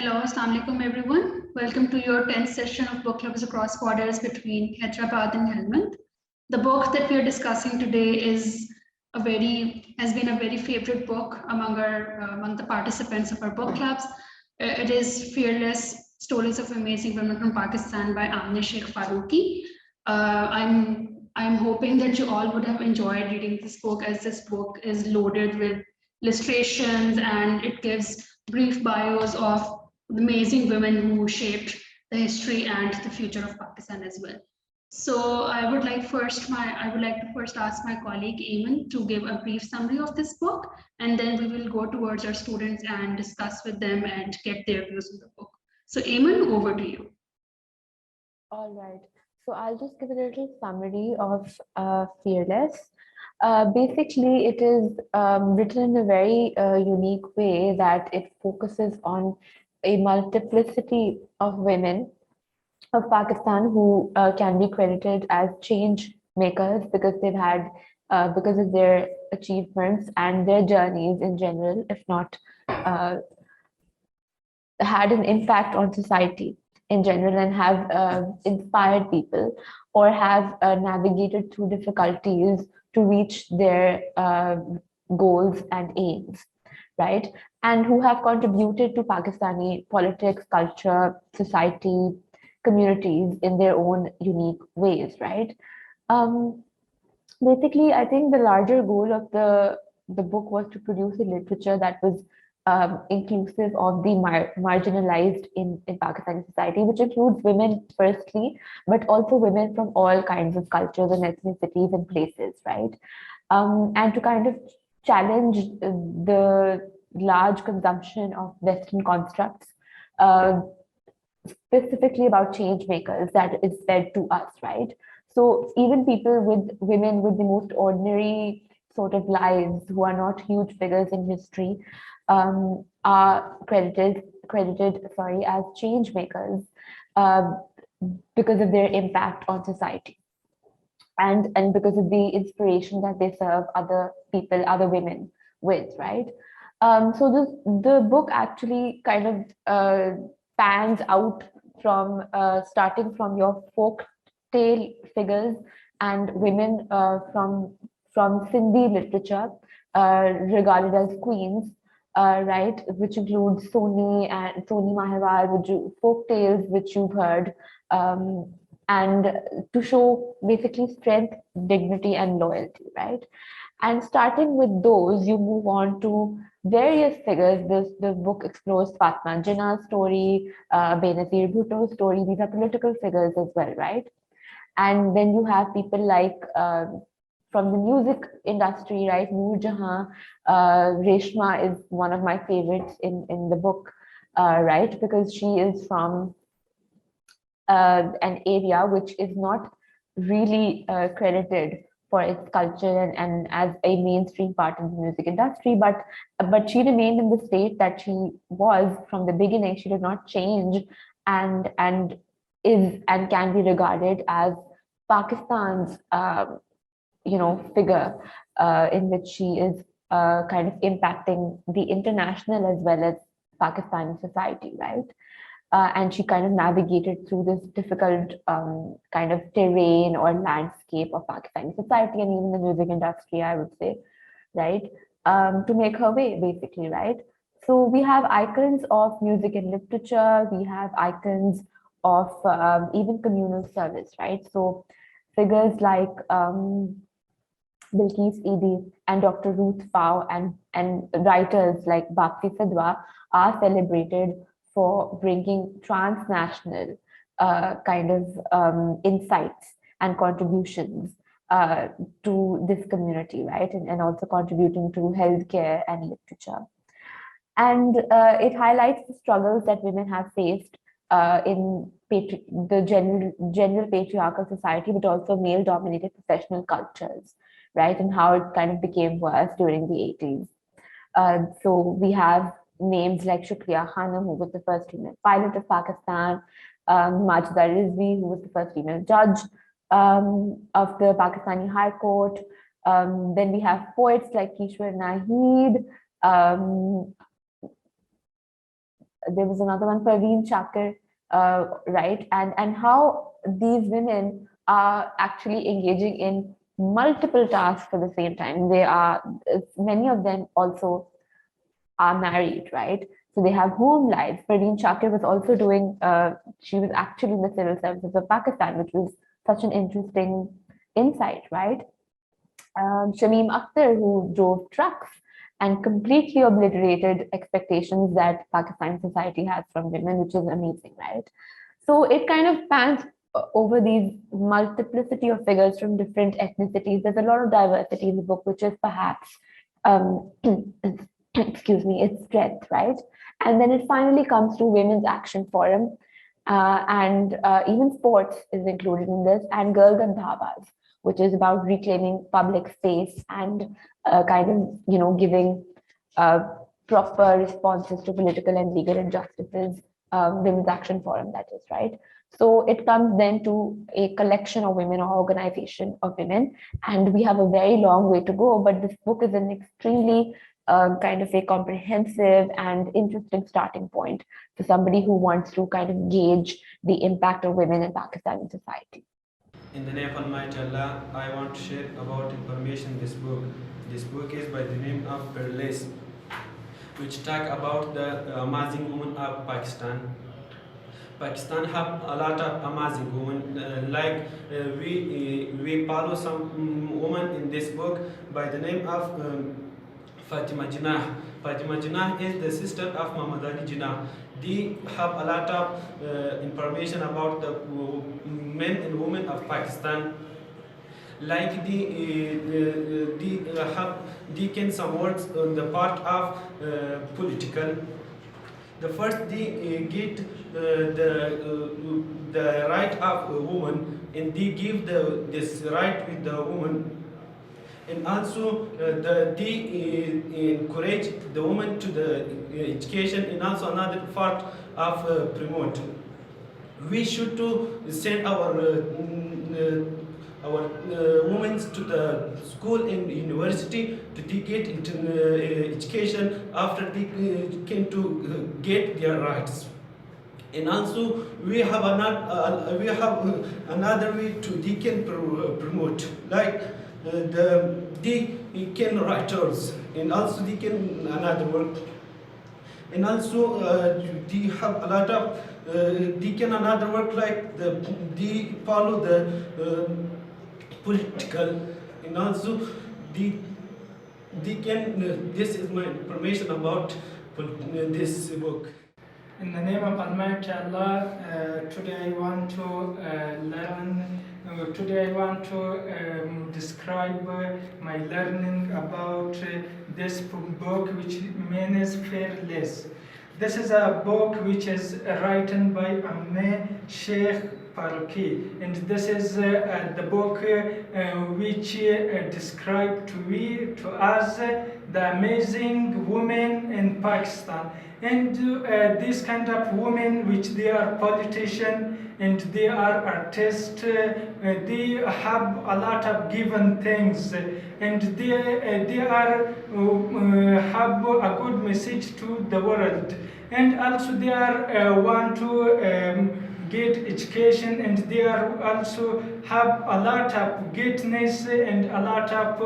Hello, Assalamu alaikum everyone. Welcome to your 10th session of book clubs across borders between Hyderabad and Helmand. The book that we are discussing today has been a very favorite book among the participants of our book clubs. It is Fearless: Stories of Amazing Women from Pakistan by Amna Sheikh Faruqi. I'm hoping that you all would have enjoyed reading this book, as this book is loaded with illustrations and it gives brief bios of the amazing women who shaped the history and the future of Pakistan as well. So I would like to first ask my colleague Eamon to give a brief summary of this book, and then we will go towards our students and discuss with them and get their views on the book. So Eamon, over to you. All right. So I'll just give a little summary of Fearless. Basically, it is written in a very unique way that it focuses on a multiplicity of women of Pakistan who can be credited as change makers because of their achievements and their journeys in general, if not had an impact on society in general and have inspired people or have navigated through difficulties to reach their goals and aims, right? And who have contributed to Pakistani politics, culture, society, communities in their own unique ways, right? Um, Basically, I think the larger goal of the book was to produce a literature that was inclusive of the marginalized in Pakistani society, which includes women firstly, but also women from all kinds of cultures and ethnicities and places, right? And to kind of challenge the large consumption of Western constructs, uh, specifically about change makers that is fed to us, right? So even people with women with the most ordinary sort of lives who are not huge figures in history are credited as change makers uh, because of their impact on society and because of the inspiration that they serve other people, other women with, right? So the book actually kind of pans out from starting from your folk tale figures and women from Sindhi literature, regarded as queens, right, which includes Soni Mahewar, folk tales which you've heard, um, and to show basically strength, dignity, and loyalty, right? And starting with those, you move on to various figures. The book explores Fatma Jinnah's story, Benazir Bhutto's story. These are political figures as well, right? And then you have people like from the music industry, right? Noor Jahan, Reshma is one of my favorites in the book, right? Because she is from an area which is not really credited for its culture and as a mainstream part of the music industry, but she remained in the state that she was from the beginning. She did not change, and is and can be regarded as Pakistan's figure in which she is kind of impacting the international as well as Pakistani society, right? And she kind of navigated through this difficult kind of terrain or landscape of Pakistani society and even the music industry, I would say, right? To make her way, basically, right? So we have icons of music and literature. We have icons of even communal service, right? So figures like Bilkis Edhi and Dr. Ruth Pao and writers like Bhakti Sidhwa are celebrated for bringing transnational kind of insights and contributions uh, to this community, right? And also contributing to healthcare and literature. And it highlights the struggles that women have faced in the general patriarchal society, but also male-dominated professional cultures, right? And how it kind of became worse during the 80s. So we have names like Shukriya Khanum, who was the first female pilot of Pakistan, Majida Rizvi, who was the first female judge of the Pakistani High Court. Then we have poets like Kishwar Nahid, there was another one, Parveen Chakar, right? And how these women are actually engaging in multiple tasks at the same time. They are, many of them also are married, right? So they have home lives. Parveen Chakir was also doing, she was actually in the civil services of Pakistan, which was such an interesting insight, right? Shamim Akhtar, who drove trucks and completely obliterated expectations that Pakistan society has from women, which is amazing, right? So it kind of pans over these multiplicity of figures from different ethnicities. There's a lot of diversity in the book, which is perhaps, um, excuse me, its strength, right? And then it finally comes to Women's Action Forum, and even sports is included in this, and Girls and Dhabas, which is about reclaiming public space and kind of, giving uh, proper responses to political and legal injustices. Women's Action Forum, that is, right? So it comes then to a collection of women or organization of women, and we have a very long way to go. But this book is an extremely kind of a comprehensive and interesting starting point for somebody who wants to kind of gauge the impact of women in Pakistani society. In the name of Almighty Allah, I want to share about information in this book. This book is by the name of Peerless, which talk about the amazing women of Pakistan. Pakistan have a lot of amazing women. We follow some women in this book by the name of Fatima Jinnah. Fatima Jinnah is the sister of Muhammad Ali Jinnah. They have a lot of information about the men and women of Pakistan. Like they can some words on the part of political. The first they get the right of a woman, and they give this right with the woman, and also they encourage the woman to the education, and also another part of promote. We should to send our women to the school and university to get into education after they came to get their rights. And also we have another way to they can promote, like they can writers, and also they can another work, and also they have a lot of they can another work, like they follow the political, and also they can this is my information about this book. In the name of Almighty Allah, today I want to learn. Today I want to describe my learning about this book, which means Fearless. This is a book which is written by Amme Sheikh Faruqi, and this is the book which described to us the amazing women in Pakistan, and these kind of women which they are politicians and they are artists, they have a lot of given things, and they are have a good message to the world, and also they are want to get education, and they are also have a lot of greatness and a lot of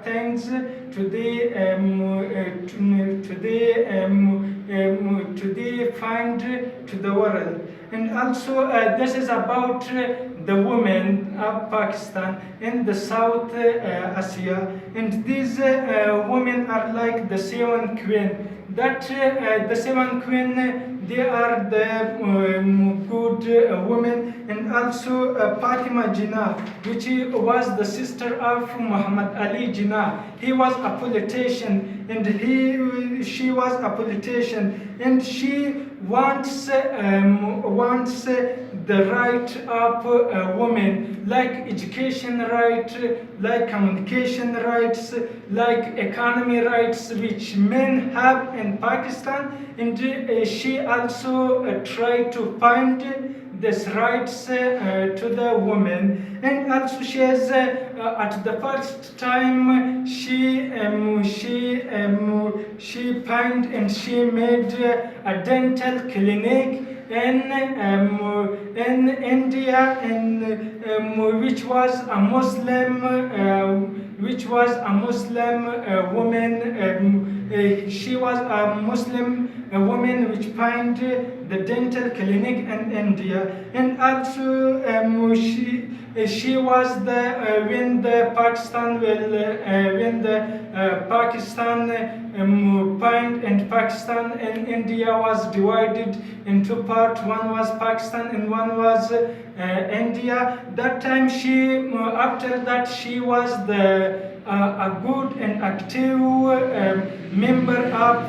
things to they find to the world. And also this is about the women of Pakistan in the South Asia, and these women are like the seven queen. That the seven queen, they are the good women, and also Fatima Jinnah, which was the sister of Muhammad Ali Jinnah. He was a politician, and she was a politician, and she wants the right of women, like education right, like communication rights, like economy rights, which men have in Pakistan, and she also tried to find this rights to the women. And also she has she planned and she made a dental clinic in India, which was a Muslim woman. She was a Muslim woman which planned the dental clinic in India, and also she was the when the Pakistan will when the Pakistan point and Pakistan and India was divided into part. One was Pakistan and one was India. That time after that she was a good and active member of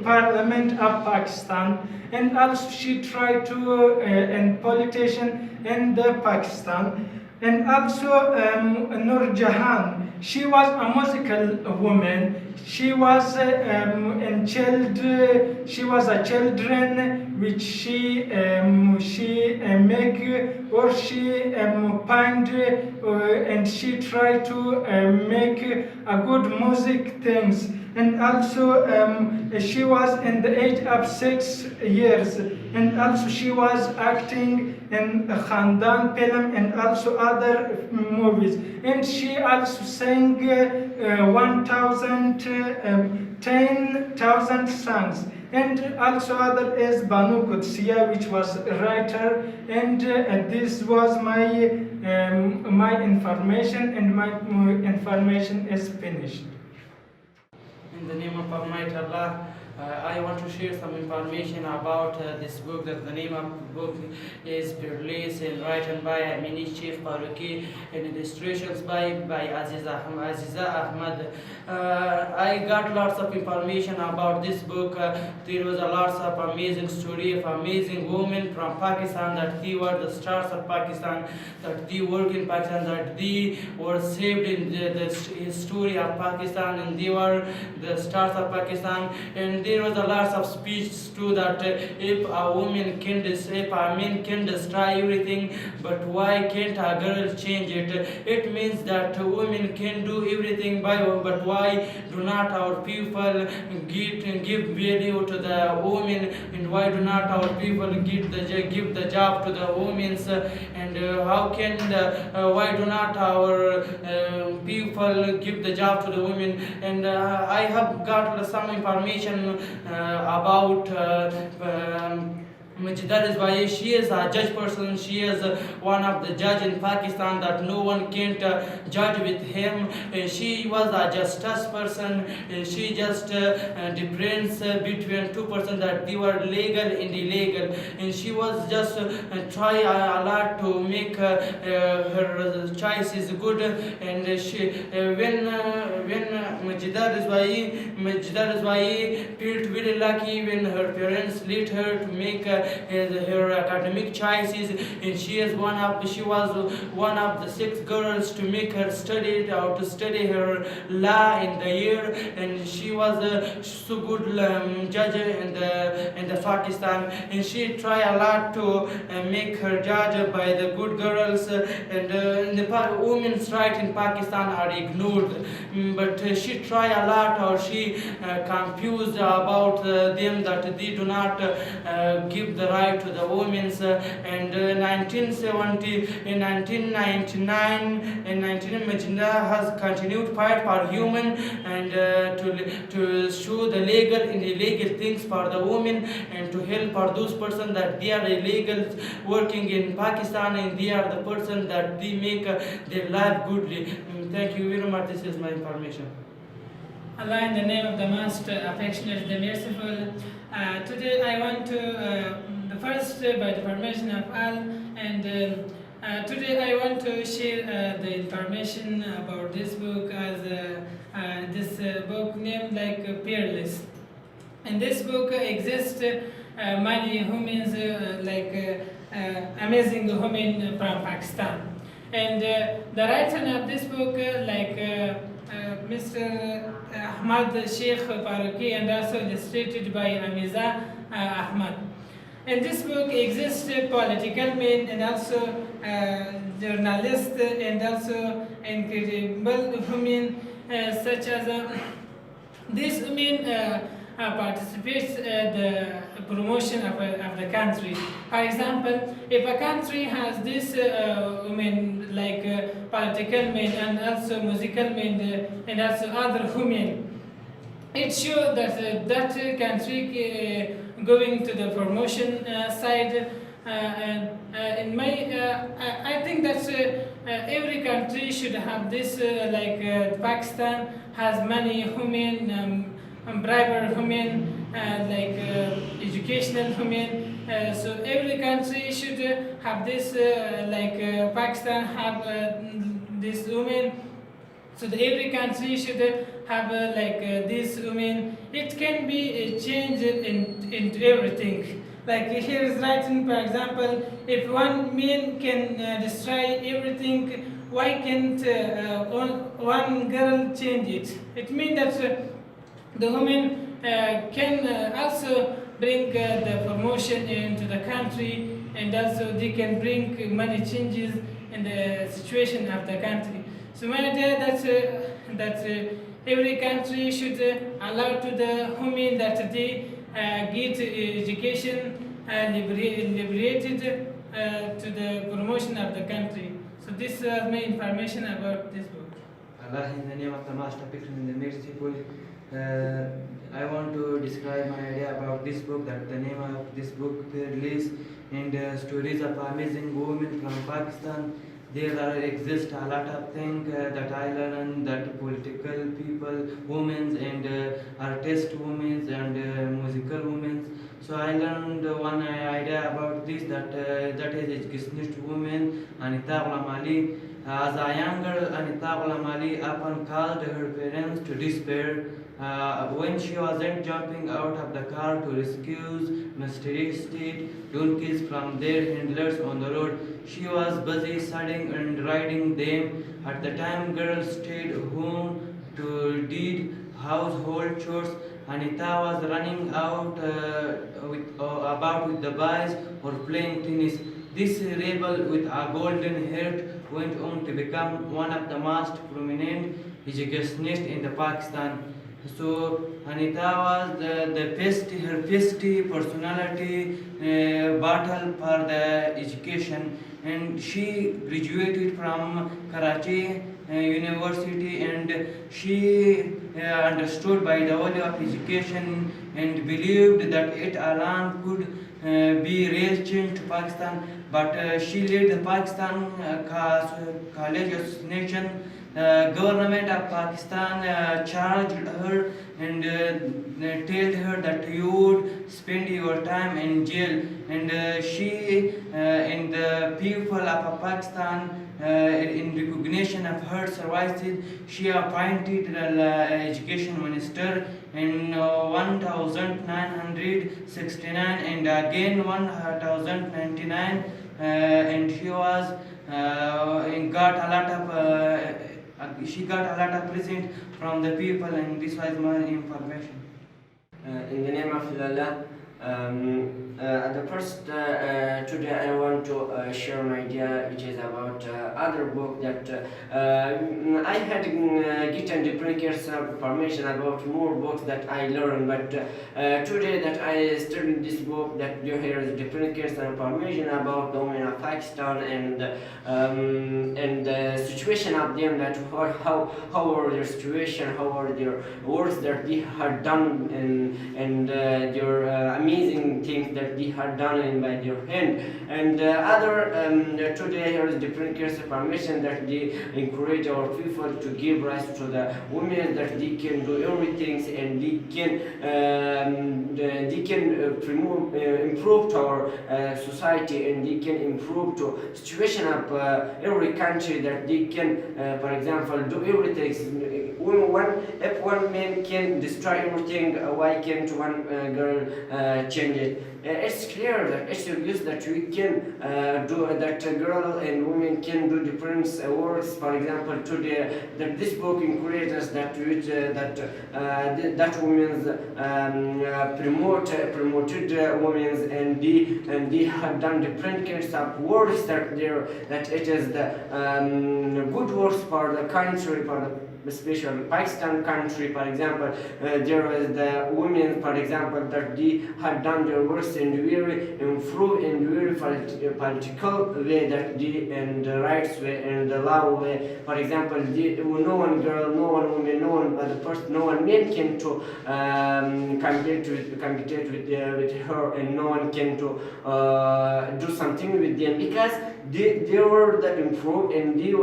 Parliament of Pakistan, and also she tried to and politician in the Pakistan. And also Nur Jahan, she was a musical woman. She was she was a children which she make or she find and she tried to make a good music things. And also she was in the age of 6 years, and also she was acting in Khandan film and also other movies, and she also sang 10,000 songs. And also other is Banu Qudsiya, which was a writer, and this was my information, and my information is finished. In the name of Almighty Allah, I want to share some information about this book. That the name of the book is Perlis, and written by Amini Sheikh Faruqi, and illustrations by Aziza Ahmad. I got lots of information about this book. There was a lots of amazing story of amazing women from Pakistan, that they were the stars of Pakistan, that they work in Pakistan, that they were saved in the history of Pakistan, and they were the stars of Pakistan. And there was a lot of speech too, that if a woman can if a man can destroy everything, but why can't a girl change it? It means that women can do everything but why do not our people give value to the women, and why do not our people give the job to the women? And how can why do not our people give the job to the women? And I have got some information about that is why she is a judge person. She is one of the judge in Pakistan, that no one can't judge with him. She was a justice person. She just difference between two persons, that they were legal and illegal. And she was just try a lot to make her choices good. And she when Majida Rizwai felt very lucky when her parents let her to make her academic choices, and she was one of the 6 girls to make her study her law in the year. And she was so good judge in the Pakistan, and she tried a lot to make her judge by the good girls. And the women's rights in Pakistan are ignored, but she tried a lot, or she confused about them, that they do not give the right to the women. And 1970, in 1999, in 19 Majinda has continued fight for human, and to show the legal and illegal things for the women, and to help for those persons that they are illegal working in Pakistan, and they are the person that they make their life goodly. Thank you very much. This is my information. Allah, in the name of the Most Affectionate, the Merciful, today I want to, the first by the permission of Allah, and today I want to share the information about this book, as this book named like Peerless. In this book exists many women, amazing women from Pakistan. And the writer of this book, Mr. Ahmad Sheikh Faruqi, and also illustrated by Amiza Ahmad. In this book exists political men, and also journalists, and also incredible women such as This women participates the promotion of the country. For example, if a country has this women like political men and also musical men and also other women, it shows that that country going to the promotion side. And in my, I think that every country should have this. Pakistan has many women, briber women, educational women. So every country should have this. Pakistan have this women, so every country should have this women. It can be changed into everything. Like here is written, for example, if one man can destroy everything, why can't one girl change it? It means that the women can also bring the promotion into the country, and also they can bring many changes in the situation of the country. So my idea that every country should allow to the women that they get education liberated to the promotion of the country. So this is my information about this book. Allah, in the name of the Master Patron and the Merciful, I want to describe my idea about this book. That the name of this book, Release and Stories of Amazing Women from Pakistan. There exist a lot of things that I learned, that political people, women and artist women and musical women. So I learned one idea about this, that is educationist woman, Anita Ghulam. As a young girl, Anita Ghulam often called her parents to despair when she wasn't jumping out of the car to rescue mysterious state donkeys from their handlers on the road. She was busy studying and riding them. At the time, girls stayed home to did household chores. Anita was running out about with the boys or playing tennis. This rebel with a golden heart went on to become one of the most prominent educationists in the Pakistan. So Anita was the her feisty personality battle for the education, and she graduated from Karachi University, and she understood by the value of education and believed that it alone could be real change to Pakistan. But she led the Pakistan College Association. Government of Pakistan charged her and told her that you would spend your time in jail, and she and the people of Pakistan in recognition of her services, she appointed the education minister in 1969 and again 1099, and she was got a lot of she got a lot of present from the people, and this was my information. In the name of Allah, the first today I want to share an idea which is about other book that I had gotten different years of information about more books that I learned, but today that I studied this book that you hear is different years of information about the women of Pakistan and the situation of them, that how are their situation, how are their works that they have done, and their amazing things that they have done by their hand, and other today here is different kinds of information that they encourage our people to give rise to the women, that they can do everything and they can improve to our society, and they can improve to situation of every country, that they can for example do everything. If one man can destroy everything, why can't one girl change it? It's clear that it's obvious that we can do that. Girl and women can do different works. For example, today that this book encourages that that women's promoted women, and they have done different kinds of works that it is the good works for the country, especially Pakistan country, for example, there was the women, for example, that they had done their works in very improved and very political way, that they and the rights way and the law way. For example, no one girl, no one woman, no one other person, no one man can to compete with her, and no one can to do something with them, because they were the improved, and there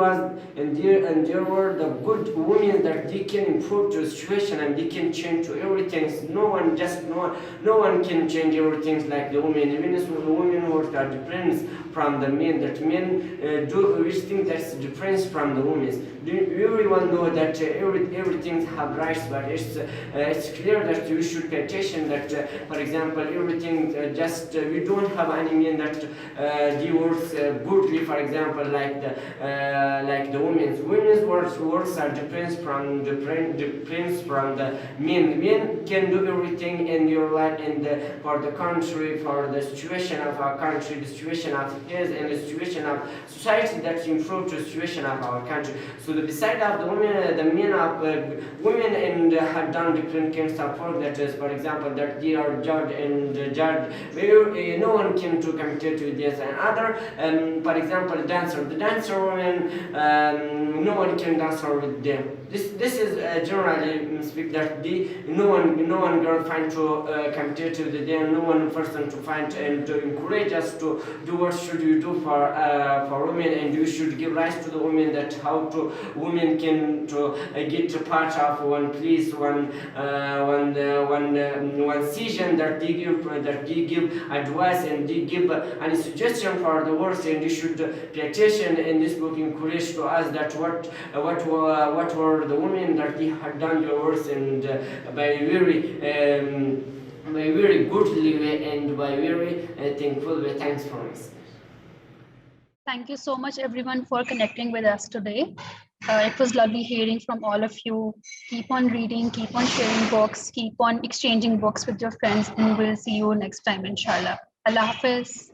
were the good women that they can improve the situation and they can change to everything. No one can change everything like the women. Even if the women were different from the men, that men do everything that's different from the women. Everyone know that everything have rights, but it's clear that you should pay attention that, for example, everything we don't have any men that they work goodly, for example, like the women's works are different from the men. Men can do everything in your life, and for the country, for the situation of our country, the situation of his, and the situation of society, that improve the situation of our country. So beside of the women, the men of women and have done different kinds of work, that is, for example, that they are judge where no one can to compete with this and other. For example, the dancer women, no one can dance with them. This is generally speak that no one girl find to compete with them, no one person to find and to encourage us to do what should you do for women, and you should give rights to the women, that how to women can to get a part of one place, one season that they give advice, and they give any suggestion for the works, and you should pay attention in this book, encourage to us that what were the women that they had done their works, and by very goodly way, and by very thankful way. Thanks for us. Thank you so much, everyone, for connecting with us today. It was lovely hearing from all of you. Keep on reading, keep on sharing books, keep on exchanging books with your friends, and we'll see you next time, inshallah. Allah Hafiz.